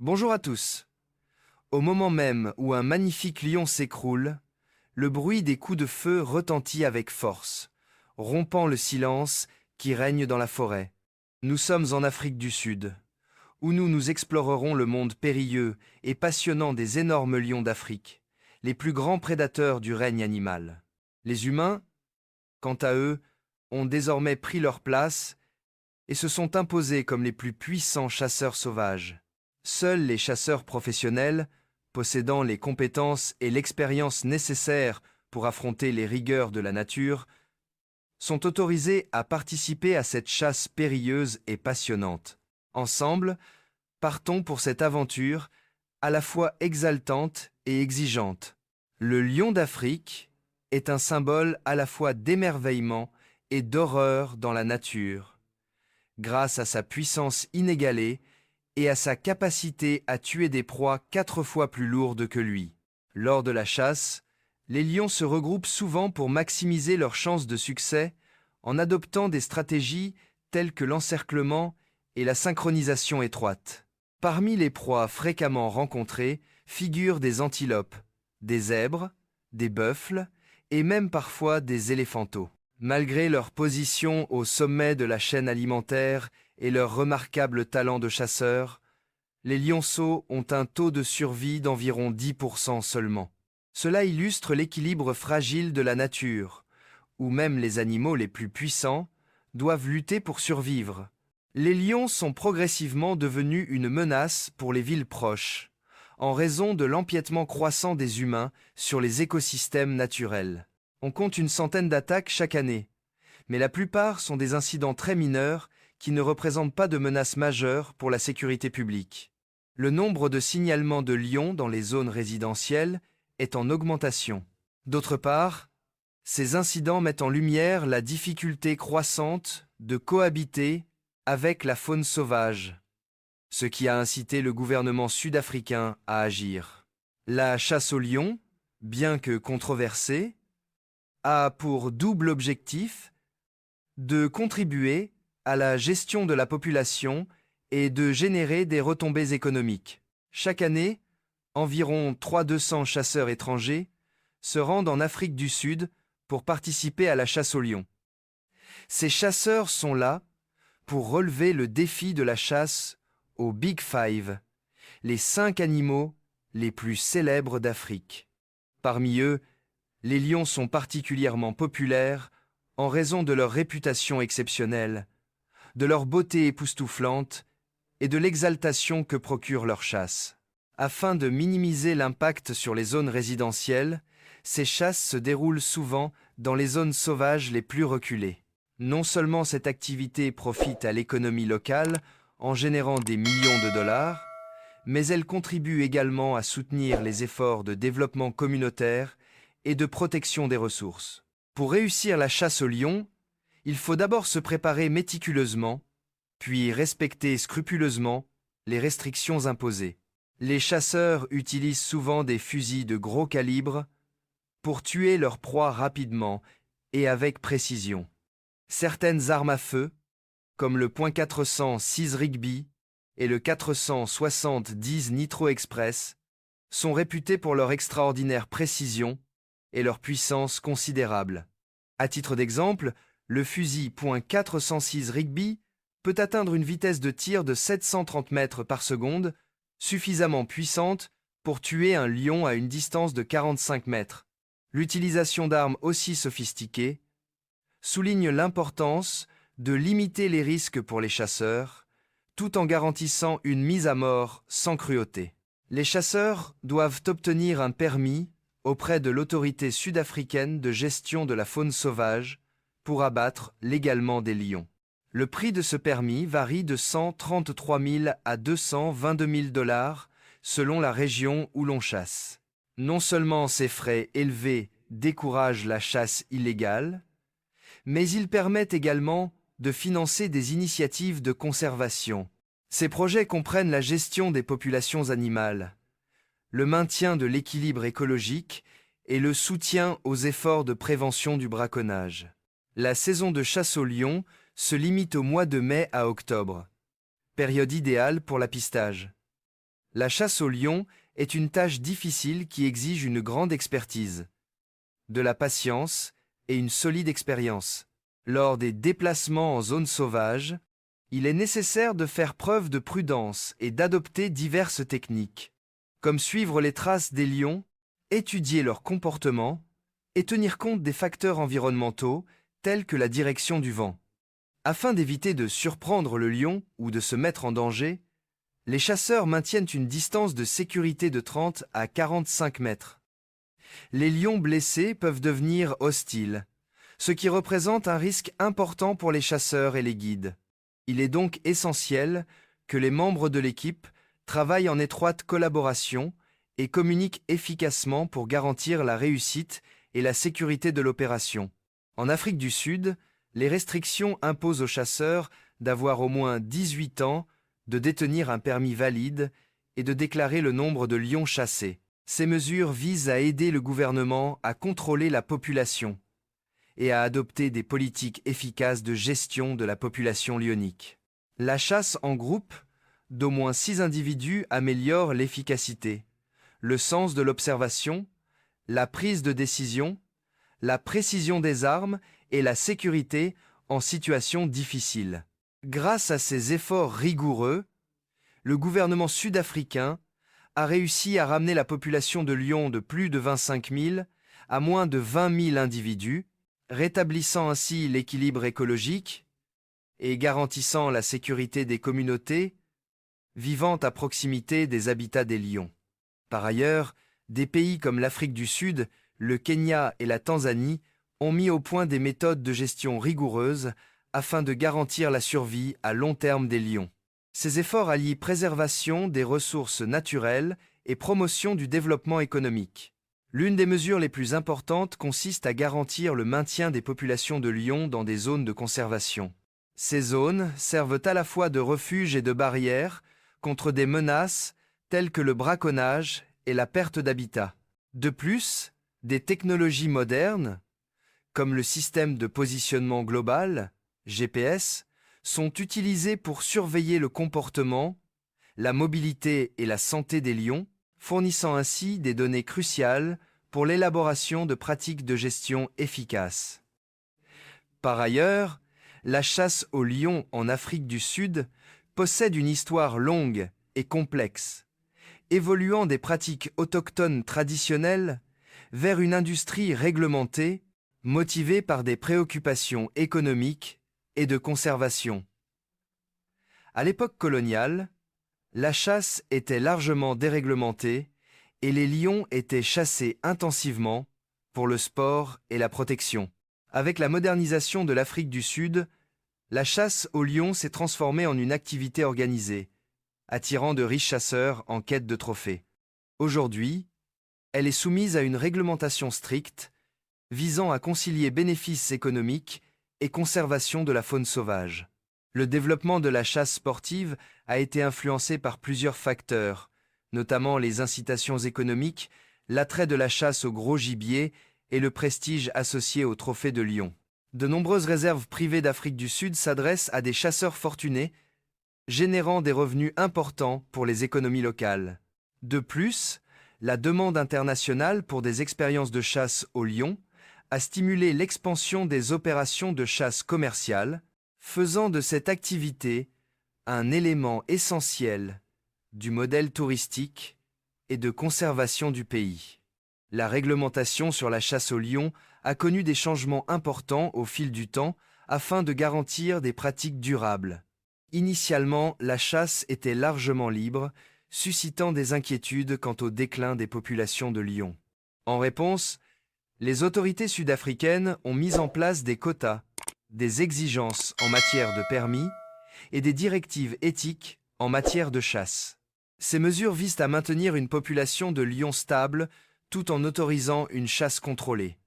Bonjour à tous. Au moment même où un magnifique lion s'écroule, le bruit des coups de feu retentit avec force, rompant le silence qui règne dans la forêt. Nous sommes en Afrique du Sud, où nous explorerons le monde périlleux et passionnant des énormes lions d'Afrique, les plus grands prédateurs du règne animal. Les humains, quant à eux, ont désormais pris leur place et se sont imposés comme les plus puissants chasseurs sauvages. Seuls les chasseurs professionnels, possédant les compétences et l'expérience nécessaires pour affronter les rigueurs de la nature, sont autorisés à participer à cette chasse périlleuse et passionnante. Ensemble, partons pour cette aventure à la fois exaltante et exigeante. Le lion d'Afrique est un symbole à la fois d'émerveillement et d'horreur dans la nature, grâce à sa puissance inégalée et à sa capacité à tuer des proies 4 fois plus lourdes que lui. Lors de la chasse, les lions se regroupent souvent pour maximiser leurs chances de succès en adoptant des stratégies telles que l'encerclement et la synchronisation étroite. Parmi les proies fréquemment rencontrées figurent des antilopes, des zèbres, des buffles et même parfois des éléphantaux. Malgré leur position au sommet de la chaîne alimentaire et leur remarquable talent de chasseurs, les lionceaux ont un taux de survie d'environ 10% seulement. Cela illustre l'équilibre fragile de la nature, où même les animaux les plus puissants doivent lutter pour survivre. Les lions sont progressivement devenus une menace pour les villes proches, en raison de l'empiètement croissant des humains sur les écosystèmes naturels. On compte une centaine d'attaques chaque année, mais la plupart sont des incidents très mineurs qui ne représentent pas de menace majeure pour la sécurité publique. Le nombre de signalements de lions dans les zones résidentielles est en augmentation. D'autre part, ces incidents mettent en lumière la difficulté croissante de cohabiter avec la faune sauvage, ce qui a incité le gouvernement sud-africain à agir. La chasse au lion, bien que controversée, a pour double objectif de contribuer à la gestion de la population et de générer des retombées économiques. Chaque année, environ 300 chasseurs étrangers se rendent en Afrique du Sud pour participer à la chasse au lion. Ces chasseurs sont là pour relever le défi de la chasse aux Big Five, les 5 animaux les plus célèbres d'Afrique. Parmi eux, les lions sont particulièrement populaires en raison de leur réputation exceptionnelle, de leur beauté époustouflante et de l'exaltation que procure leur chasse. Afin de minimiser l'impact sur les zones résidentielles, ces chasses se déroulent souvent dans les zones sauvages les plus reculées. Non seulement cette activité profite à l'économie locale en générant des millions de dollars, mais elle contribue également à soutenir les efforts de développement communautaire et de protection des ressources. Pour réussir la chasse au lion, il faut d'abord se préparer méticuleusement, puis respecter scrupuleusement les restrictions imposées. Les chasseurs utilisent souvent des fusils de gros calibre pour tuer leurs proies rapidement et avec précision. Certaines armes à feu, comme le .406 Rigby et le 470 Nitro Express, sont réputées pour leur extraordinaire précision et leur puissance considérable. À titre d'exemple, le fusil .406 Rigby peut atteindre une vitesse de tir de 730 mètres par seconde, suffisamment puissante pour tuer un lion à une distance de 45 mètres. L'utilisation d'armes aussi sophistiquées souligne l'importance de limiter les risques pour les chasseurs, tout en garantissant une mise à mort sans cruauté. Les chasseurs doivent obtenir un permis auprès de l'autorité sud-africaine de gestion de la faune sauvage pour abattre légalement des lions. Le prix de ce permis varie de 133 000 à 222 000 dollars selon la région où l'on chasse. Non seulement ces frais élevés découragent la chasse illégale, mais ils permettent également de financer des initiatives de conservation. Ces projets comprennent la gestion des populations animales, le maintien de l'équilibre écologique et le soutien aux efforts de prévention du braconnage. La saison de chasse au lion se limite au mois de mai à octobre, période idéale pour l'apistage. La chasse au lion est une tâche difficile qui exige une grande expertise, de la patience et une solide expérience. Lors des déplacements en zone sauvage, il est nécessaire de faire preuve de prudence et d'adopter diverses techniques, comme suivre les traces des lions, étudier leur comportement et tenir compte des facteurs environnementaux tels que la direction du vent. Afin d'éviter de surprendre le lion ou de se mettre en danger, les chasseurs maintiennent une distance de sécurité de 30 à 45 mètres. Les lions blessés peuvent devenir hostiles, ce qui représente un risque important pour les chasseurs et les guides. Il est donc essentiel que les membres de l'équipe travaillent en étroite collaboration et communiquent efficacement pour garantir la réussite et la sécurité de l'opération. En Afrique du Sud, les restrictions imposent aux chasseurs d'avoir au moins 18 ans, de détenir un permis valide et de déclarer le nombre de lions chassés. Ces mesures visent à aider le gouvernement à contrôler la population et à adopter des politiques efficaces de gestion de la population lionique. La chasse en groupe d'au moins 6 individus améliore l'efficacité, le sens de l'observation, la prise de décision, la précision des armes et la sécurité en situation difficile. Grâce à ces efforts rigoureux, le gouvernement sud-africain a réussi à ramener la population de lions de plus de 25 000 à moins de 20 000 individus, rétablissant ainsi l'équilibre écologique et garantissant la sécurité des communautés vivant à proximité des habitats des lions. Par ailleurs, des pays comme l'Afrique du Sud, le Kenya et la Tanzanie ont mis au point des méthodes de gestion rigoureuses afin de garantir la survie à long terme des lions. Ces efforts allient préservation des ressources naturelles et promotion du développement économique. L'une des mesures les plus importantes consiste à garantir le maintien des populations de lions dans des zones de conservation. Ces zones servent à la fois de refuge et de barrière contre des menaces telles que le braconnage et la perte d'habitat. De plus, des technologies modernes, comme le système de positionnement global, GPS, sont utilisées pour surveiller le comportement, la mobilité et la santé des lions, fournissant ainsi des données cruciales pour l'élaboration de pratiques de gestion efficaces. Par ailleurs, la chasse au lion en Afrique du Sud possède une histoire longue et complexe, évoluant des pratiques autochtones traditionnelles vers une industrie réglementée, motivée par des préoccupations économiques et de conservation. À l'époque coloniale, la chasse était largement déréglementée et les lions étaient chassés intensivement pour le sport et la protection. Avec la modernisation de l'Afrique du Sud, la chasse au lion s'est transformée en une activité organisée, attirant de riches chasseurs en quête de trophées. Aujourd'hui, elle est soumise à une réglementation stricte visant à concilier bénéfices économiques et conservation de la faune sauvage. Le développement de la chasse sportive a été influencé par plusieurs facteurs, notamment les incitations économiques, l'attrait de la chasse au gros gibier et le prestige associé au trophée de lion. De nombreuses réserves privées d'Afrique du Sud s'adressent à des chasseurs fortunés, générant des revenus importants pour les économies locales. De plus, la demande internationale pour des expériences de chasse au lion a stimulé l'expansion des opérations de chasse commerciale, faisant de cette activité un élément essentiel du modèle touristique et de conservation du pays. La réglementation sur la chasse au lion a connu des changements importants au fil du temps afin de garantir des pratiques durables. Initialement, la chasse était largement libre, suscitant des inquiétudes quant au déclin des populations de lions. En réponse, les autorités sud-africaines ont mis en place des quotas, des exigences en matière de permis et des directives éthiques en matière de chasse. Ces mesures visent à maintenir une population de lions stable tout en autorisant une chasse contrôlée.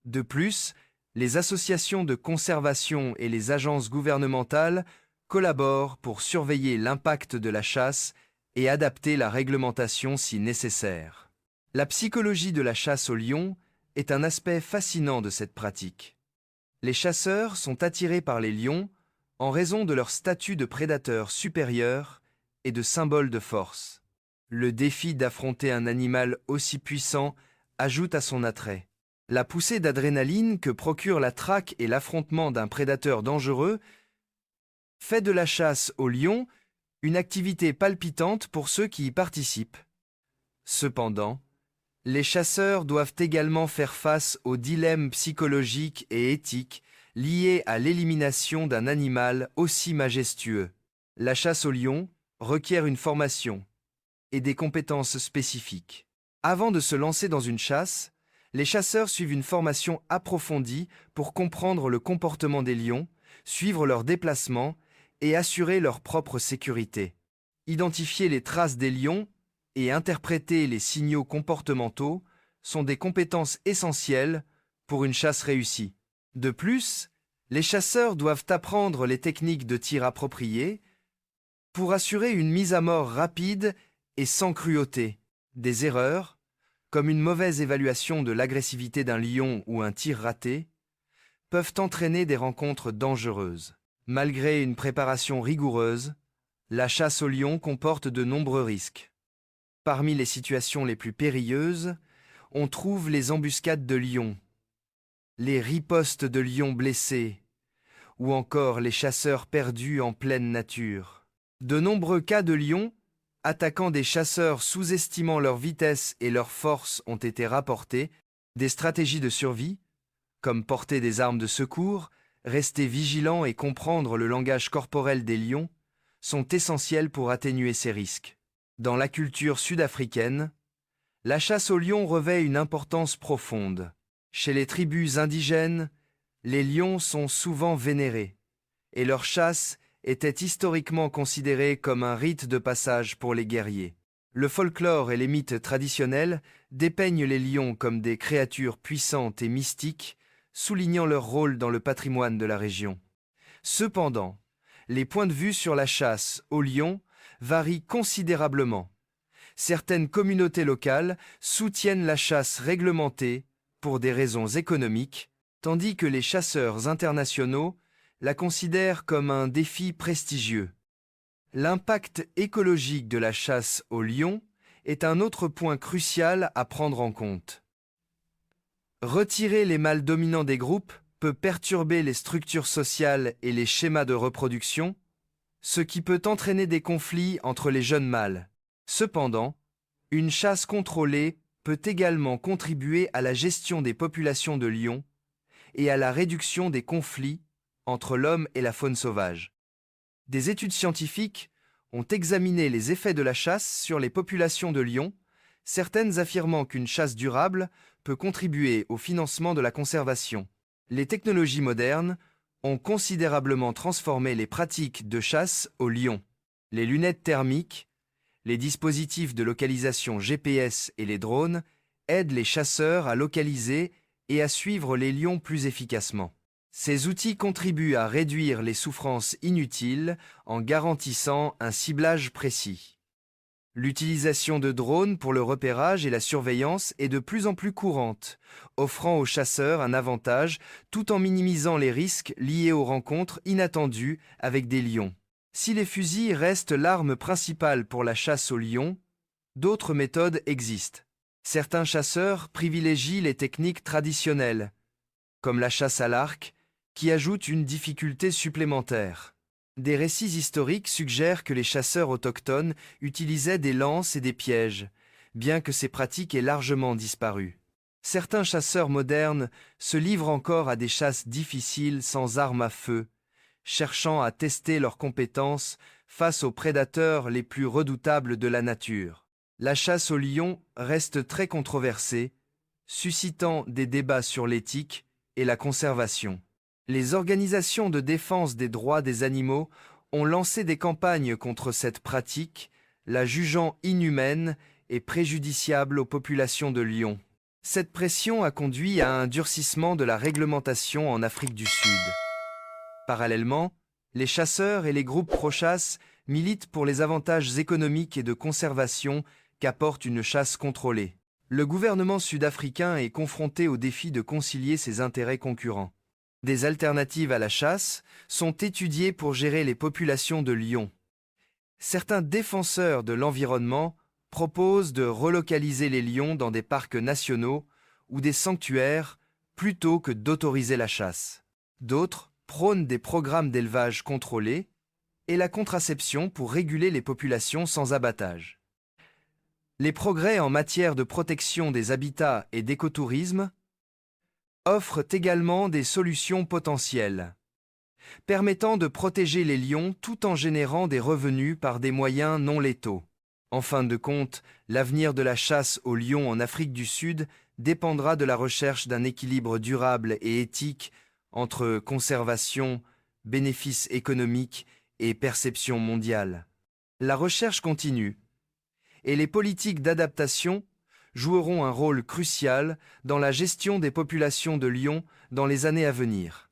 De plus, les associations de conservation et les agences gouvernementales collaborent pour surveiller l'impact de la chasse et adapter la réglementation si nécessaire. La psychologie de la chasse au lion est un aspect fascinant de cette pratique. Les chasseurs sont attirés par les lions en raison de leur statut de prédateur supérieur et de symbole de force. Le défi d'affronter un animal aussi puissant ajoute à son attrait. La poussée d'adrénaline que procure la traque et l'affrontement d'un prédateur dangereux fait de la chasse au lion une activité palpitante pour ceux qui y participent. Cependant, les chasseurs doivent également faire face aux dilemmes psychologiques et éthiques liés à l'élimination d'un animal aussi majestueux. La chasse au lion requiert une formation et des compétences spécifiques. Avant de se lancer dans une chasse, les chasseurs suivent une formation approfondie pour comprendre le comportement des lions, suivre leurs déplacements et assurer leur propre sécurité. Identifier les traces des lions et interpréter les signaux comportementaux sont des compétences essentielles pour une chasse réussie. De plus, les chasseurs doivent apprendre les techniques de tir appropriées pour assurer une mise à mort rapide et sans cruauté. Des erreurs, comme une mauvaise évaluation de l'agressivité d'un lion ou un tir raté, peuvent entraîner des rencontres dangereuses. Malgré une préparation rigoureuse, la chasse au lion comporte de nombreux risques. Parmi les situations les plus périlleuses, on trouve les embuscades de lions, les ripostes de lions blessés, ou encore les chasseurs perdus en pleine nature. De nombreux cas de lions attaquant des chasseurs sous-estimant leur vitesse et leur force ont été rapportés. Des stratégies de survie, comme porter des armes de secours, rester vigilant et comprendre le langage corporel des lions, sont essentielles pour atténuer ces risques. Dans la culture sud-africaine, la chasse au lion revêt une importance profonde. Chez les tribus indigènes, les lions sont souvent vénérés, et leur chasse était historiquement considérée comme un rite de passage pour les guerriers. Le folklore et les mythes traditionnels dépeignent les lions comme des créatures puissantes et mystiques, soulignant leur rôle dans le patrimoine de la région. Cependant, les points de vue sur la chasse au lion varient considérablement. Certaines communautés locales soutiennent la chasse réglementée pour des raisons économiques, tandis que les chasseurs internationaux la considèrent comme un défi prestigieux. L'impact écologique de la chasse au lion est un autre point crucial à prendre en compte. Retirer les mâles dominants des groupes peut perturber les structures sociales et les schémas de reproduction, ce qui peut entraîner des conflits entre les jeunes mâles. Cependant, une chasse contrôlée peut également contribuer à la gestion des populations de lions et à la réduction des conflits entre l'homme et la faune sauvage. Des études scientifiques ont examiné les effets de la chasse sur les populations de lions, certaines affirmant qu'une chasse durable peut contribuer au financement de la conservation. Les technologies modernes ont considérablement transformé les pratiques de chasse au lion. Les lunettes thermiques, les dispositifs de localisation GPS et les drones aident les chasseurs à localiser et à suivre les lions plus efficacement. Ces outils contribuent à réduire les souffrances inutiles en garantissant un ciblage précis. L'utilisation de drones pour le repérage et la surveillance est de plus en plus courante, offrant aux chasseurs un avantage tout en minimisant les risques liés aux rencontres inattendues avec des lions. Si les fusils restent l'arme principale pour la chasse aux lions, d'autres méthodes existent. Certains chasseurs privilégient les techniques traditionnelles, comme la chasse à l'arc, qui ajoute une difficulté supplémentaire. Des récits historiques suggèrent que les chasseurs autochtones utilisaient des lances et des pièges, bien que ces pratiques aient largement disparu. Certains chasseurs modernes se livrent encore à des chasses difficiles sans armes à feu, cherchant à tester leurs compétences face aux prédateurs les plus redoutables de la nature. La chasse au lion reste très controversée, suscitant des débats sur l'éthique et la conservation. Les organisations de défense des droits des animaux ont lancé des campagnes contre cette pratique, la jugeant inhumaine et préjudiciable aux populations de lions. Cette pression a conduit à un durcissement de la réglementation en Afrique du Sud. Parallèlement, les chasseurs et les groupes pro-chasse militent pour les avantages économiques et de conservation qu'apporte une chasse contrôlée. Le gouvernement sud-africain est confronté au défi de concilier ses intérêts concurrents. Des alternatives à la chasse sont étudiées pour gérer les populations de lions. Certains défenseurs de l'environnement proposent de relocaliser les lions dans des parcs nationaux ou des sanctuaires plutôt que d'autoriser la chasse. D'autres prônent des programmes d'élevage contrôlés et la contraception pour réguler les populations sans abattage. Les progrès en matière de protection des habitats et d'écotourisme offrent également des solutions potentielles, permettant de protéger les lions tout en générant des revenus par des moyens non létaux. En fin de compte, l'avenir de la chasse au lion en Afrique du Sud dépendra de la recherche d'un équilibre durable et éthique entre conservation, bénéfices économiques et perception mondiale. La recherche continue, et les politiques d'adaptation joueront un rôle crucial dans la gestion des populations de lions dans les années à venir.